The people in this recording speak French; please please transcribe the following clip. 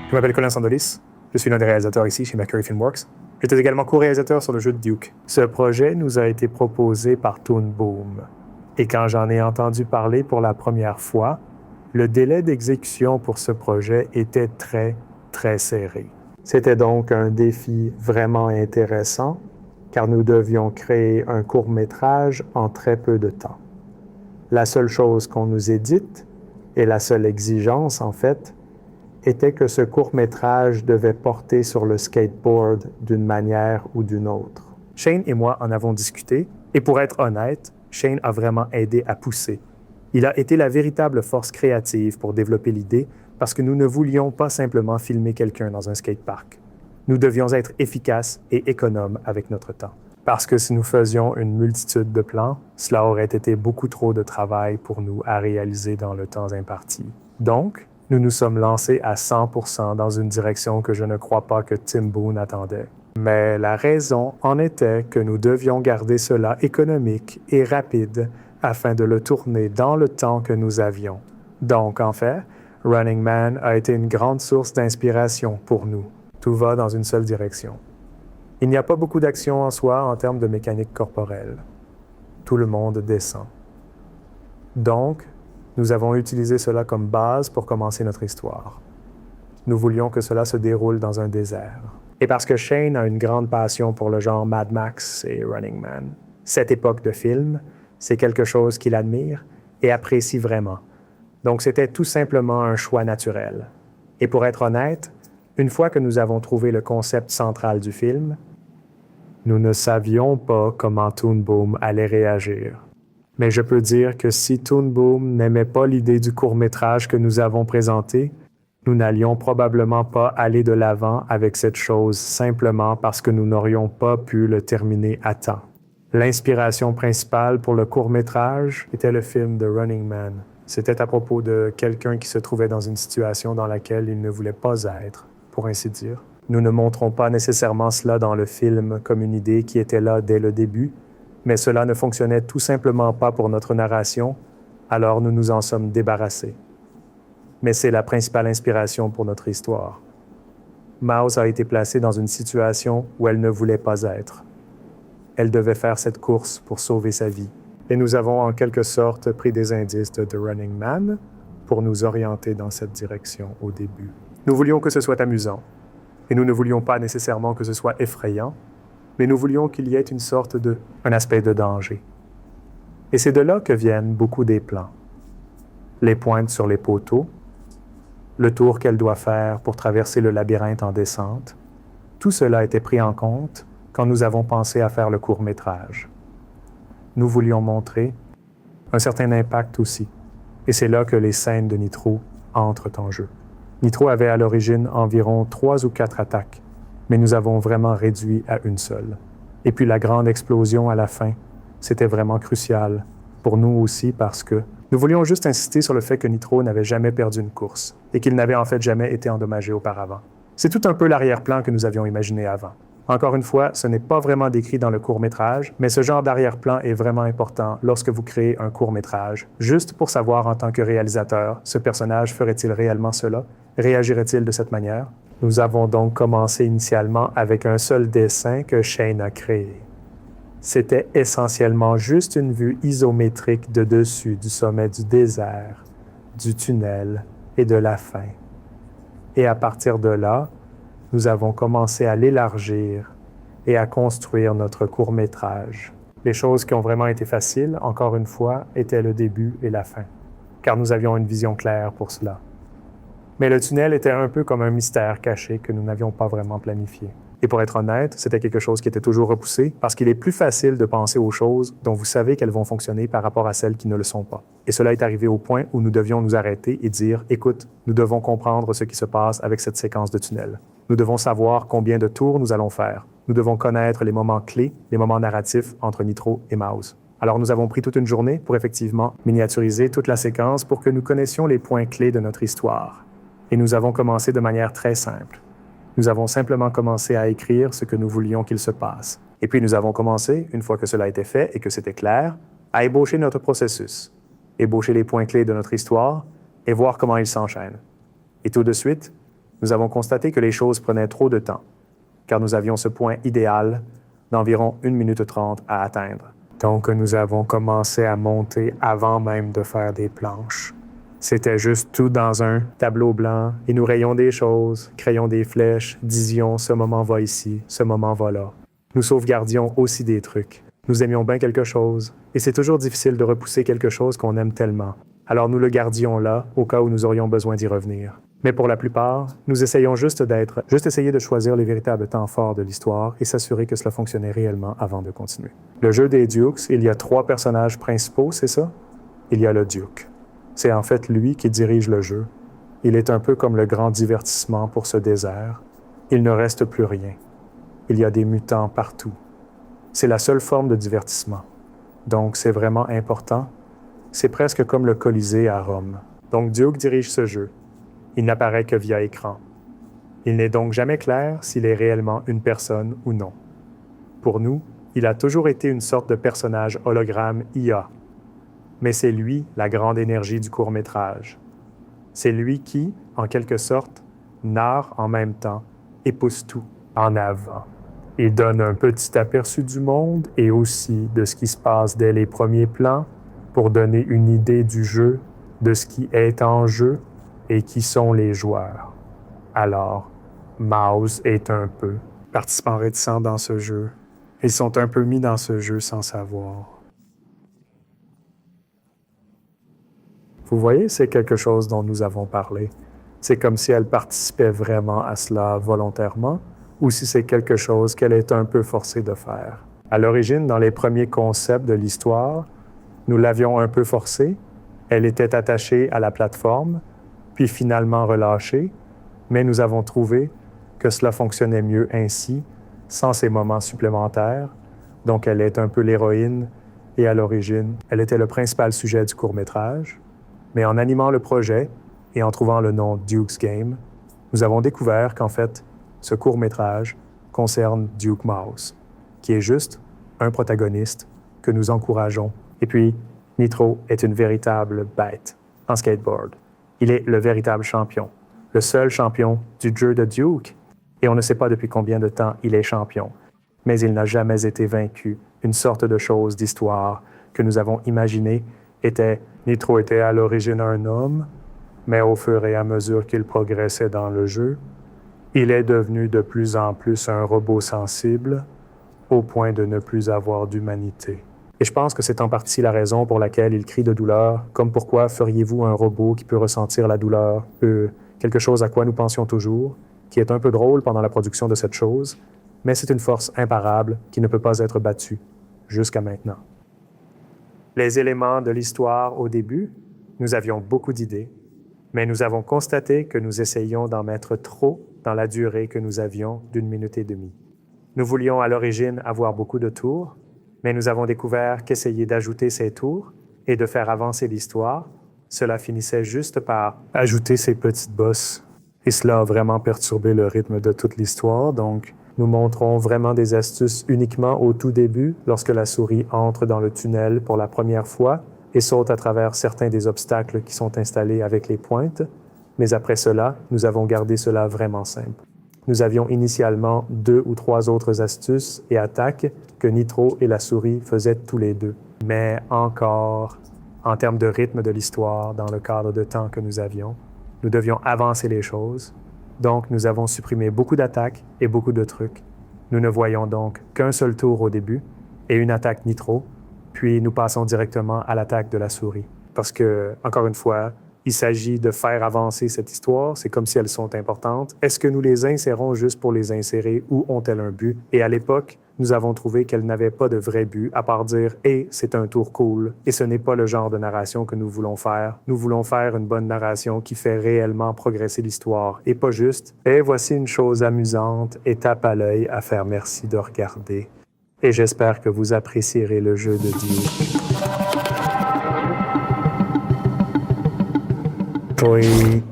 Je m'appelle Colin Sandolis. Je suis l'un des réalisateurs ici chez Mercury Filmworks. J'étais également co-réalisateur sur le jeu de Duke. Ce projet nous a été proposé par Toon Boom. Et quand j'en ai entendu parler pour la première fois, le délai d'exécution pour ce projet était très, très serré. C'était donc un défi vraiment intéressant, car nous devions créer un court-métrage en très peu de temps. La seule chose qu'on nous ait dite, et la seule exigence en fait, était que ce court-métrage devait porter sur le skateboard d'une manière ou d'une autre. Shane et moi en avons discuté, et pour être honnête, Shane a vraiment aidé à pousser. Il a été la véritable force créative pour développer l'idée parce que nous ne voulions pas simplement filmer quelqu'un dans un skatepark. Nous devions être efficaces et économes avec notre temps. Parce que si nous faisions une multitude de plans, cela aurait été beaucoup trop de travail pour nous à réaliser dans le temps imparti. Donc, nous nous sommes lancés à 100% dans une direction que je ne crois pas que Tim Boone attendait. Mais la raison en était que nous devions garder cela économique et rapide afin de le tourner dans le temps que nous avions. Donc, en fait, Running Man a été une grande source d'inspiration pour nous. Tout va dans une seule direction. Il n'y a pas beaucoup d'action en soi en termes de mécanique corporelle. Tout le monde descend. Donc, nous avons utilisé cela comme base pour commencer notre histoire. Nous voulions que cela se déroule dans un désert. Et parce que Shane a une grande passion pour le genre Mad Max et Running Man, cette époque de film, c'est quelque chose qu'il admire et apprécie vraiment. Donc c'était tout simplement un choix naturel. Et pour être honnête, une fois que nous avons trouvé le concept central du film, nous ne savions pas comment Toon Boom allait réagir. Mais je peux dire que si Toon Boom n'aimait pas l'idée du court-métrage que nous avons présenté, nous n'allions probablement pas aller de l'avant avec cette chose simplement parce que nous n'aurions pas pu le terminer à temps. L'inspiration principale pour le court-métrage était le film The Running Man. C'était à propos de quelqu'un qui se trouvait dans une situation dans laquelle il ne voulait pas être, pour ainsi dire. Nous ne montrons pas nécessairement cela dans le film comme une idée qui était là dès le début, mais cela ne fonctionnait tout simplement pas pour notre narration, alors nous nous en sommes débarrassés. Mais c'est la principale inspiration pour notre histoire. Mouse a été placée dans une situation où elle ne voulait pas être. Elle devait faire cette course pour sauver sa vie. Et nous avons en quelque sorte pris des indices de The Running Man pour nous orienter dans cette direction au début. Nous voulions que ce soit amusant. Et nous ne voulions pas nécessairement que ce soit effrayant, mais nous voulions qu'il y ait un aspect de danger. Et c'est de là que viennent beaucoup des plans. Les pointes sur les poteaux, le tour qu'elle doit faire pour traverser le labyrinthe en descente, tout cela a été pris en compte quand nous avons pensé à faire le court-métrage. Nous voulions montrer un certain impact aussi, et c'est là que les scènes de Nitro entrent en jeu. Nitro avait à l'origine environ 3 ou 4 attaques, mais nous avons vraiment réduit à une seule. Et puis la grande explosion à la fin, c'était vraiment crucial, pour nous aussi parce que nous voulions juste insister sur le fait que Nitro n'avait jamais perdu une course et qu'il n'avait en fait jamais été endommagé auparavant. C'est tout un peu l'arrière-plan que nous avions imaginé avant. Encore une fois, ce n'est pas vraiment décrit dans le court-métrage, mais ce genre d'arrière-plan est vraiment important lorsque vous créez un court-métrage, juste pour savoir en tant que réalisateur, ce personnage ferait-il réellement cela? Réagirait-il de cette manière? Nous avons donc commencé initialement avec un seul dessin que Shane a créé. C'était essentiellement juste une vue isométrique de dessus du sommet du désert, du tunnel et de la fin. Et à partir de là, nous avons commencé à l'élargir et à construire notre court-métrage. Les choses qui ont vraiment été faciles, encore une fois, étaient le début et la fin, car nous avions une vision claire pour cela. Mais le tunnel était un peu comme un mystère caché que nous n'avions pas vraiment planifié. Et pour être honnête, c'était quelque chose qui était toujours repoussé parce qu'il est plus facile de penser aux choses dont vous savez qu'elles vont fonctionner par rapport à celles qui ne le sont pas. Et cela est arrivé au point où nous devions nous arrêter et dire « Écoute, nous devons comprendre ce qui se passe avec cette séquence de tunnel. Nous devons savoir combien de tours nous allons faire. Nous devons connaître les moments clés, les moments narratifs entre Nitro et Mouse. » Alors nous avons pris toute une journée pour effectivement miniaturiser toute la séquence pour que nous connaissions les points clés de notre histoire. Et nous avons commencé de manière très simple. Nous avons simplement commencé à écrire ce que nous voulions qu'il se passe. Et puis nous avons commencé, une fois que cela était fait et que c'était clair, à ébaucher notre processus, ébaucher les points clés de notre histoire et voir comment ils s'enchaînent. Et tout de suite, Nous avons constaté que les choses prenaient trop de temps, car nous avions ce point idéal d'environ 1 minute 30 à atteindre. Donc, nous avons commencé à monter avant même de faire des planches. C'était juste tout dans un tableau blanc, et nous rayions des choses, créions des flèches, disions « ce moment va ici, ce moment va là ». Nous sauvegardions aussi des trucs. Nous aimions bien quelque chose, et c'est toujours difficile de repousser quelque chose qu'on aime tellement. Alors nous le gardions là, au cas où nous aurions besoin d'y revenir. Mais pour la plupart, nous essayons juste essayer de choisir les véritables temps forts de l'histoire et s'assurer que cela fonctionnait réellement avant de continuer. Le jeu des Dukes, il y a 3 personnages principaux, c'est ça? Il y a le Duke. C'est en fait lui qui dirige le jeu. Il est un peu comme le grand divertissement pour ce désert. Il ne reste plus rien. Il y a des mutants partout. C'est la seule forme de divertissement. Donc c'est vraiment important. C'est presque comme le Colisée à Rome. Donc Duke dirige ce jeu. Il n'apparaît que via écran. Il n'est donc jamais clair s'il est réellement une personne ou non. Pour nous, il a toujours été une sorte de personnage hologramme IA. Mais c'est lui la grande énergie du court-métrage. C'est lui qui, en quelque sorte, narre en même temps et pousse tout en avant. Il donne un petit aperçu du monde et aussi de ce qui se passe dès les premiers plans pour donner une idée du jeu, de ce qui est en jeu et qui sont les joueurs. Alors, Mouse est un peu participant réticent dans ce jeu. Ils sont un peu mis dans ce jeu sans savoir. Vous voyez, c'est quelque chose dont nous avons parlé. C'est comme si elle participait vraiment à cela volontairement ou si c'est quelque chose qu'elle est un peu forcée de faire. À l'origine, dans les premiers concepts de l'histoire, nous l'avions un peu forcée. Elle était attachée à la plateforme, puis finalement relâchée, mais nous avons trouvé que cela fonctionnait mieux ainsi, sans ces moments supplémentaires. Donc elle est un peu l'héroïne et à l'origine, elle était le principal sujet du court-métrage. Mais en animant le projet et en trouvant le nom Duke's Game, nous avons découvert qu'en fait, ce court-métrage concerne Duke Mouse, qui est juste un protagoniste que nous encourageons. Et puis, Nitro est une véritable bête en skateboard. Il est le véritable champion, le seul champion du jeu de Duke. Et on ne sait pas depuis combien de temps il est champion, mais il n'a jamais été vaincu. Une sorte de chose d'histoire que nous avons imaginée Nitro était à l'origine un homme, mais au fur et à mesure qu'il progressait dans le jeu, il est devenu de plus en plus un robot sensible, au point de ne plus avoir d'humanité. Et je pense que c'est en partie la raison pour laquelle il crie de douleur, comme pourquoi feriez-vous un robot qui peut ressentir la douleur, quelque chose à quoi nous pensions toujours, qui est un peu drôle pendant la production de cette chose, mais c'est une force imparable qui ne peut pas être battue, jusqu'à maintenant. Les éléments de l'histoire au début, nous avions beaucoup d'idées, mais nous avons constaté que nous essayions d'en mettre trop dans la durée que nous avions d'1 minute et demie. Nous voulions à l'origine avoir beaucoup de tours, mais nous avons découvert qu'essayer d'ajouter ces tours et de faire avancer l'histoire, cela finissait juste par ajouter ces petites bosses. Et cela a vraiment perturbé le rythme de toute l'histoire, donc nous montrons vraiment des astuces uniquement au tout début, lorsque la souris entre dans le tunnel pour la première fois et saute à travers certains des obstacles qui sont installés avec les pointes. Mais après cela, nous avons gardé cela vraiment simple. Nous avions initialement 2 ou 3 autres astuces et attaques que Nitro et la souris faisaient tous les deux. Mais encore, en termes de rythme de l'histoire, dans le cadre de temps que nous avions, nous devions avancer les choses. Donc, nous avons supprimé beaucoup d'attaques et beaucoup de trucs. Nous ne voyons donc qu'un seul tour au début et une attaque Nitro, puis nous passons directement à l'attaque de la souris. Parce que, encore une fois, il s'agit de faire avancer cette histoire, c'est comme si elles sont importantes. Est-ce que nous les insérons juste pour les insérer ou ont-elles un but? Et à l'époque, nous avons trouvé qu'elles n'avaient pas de vrai but, à part dire « Hey, c'est un tour cool ». Et ce n'est pas le genre de narration que nous voulons faire. Nous voulons faire une bonne narration qui fait réellement progresser l'histoire, et pas juste « Et voici une chose amusante et tape à l'œil à faire merci de regarder ». Et j'espère que vous apprécierez le jeu de Duke. Oui.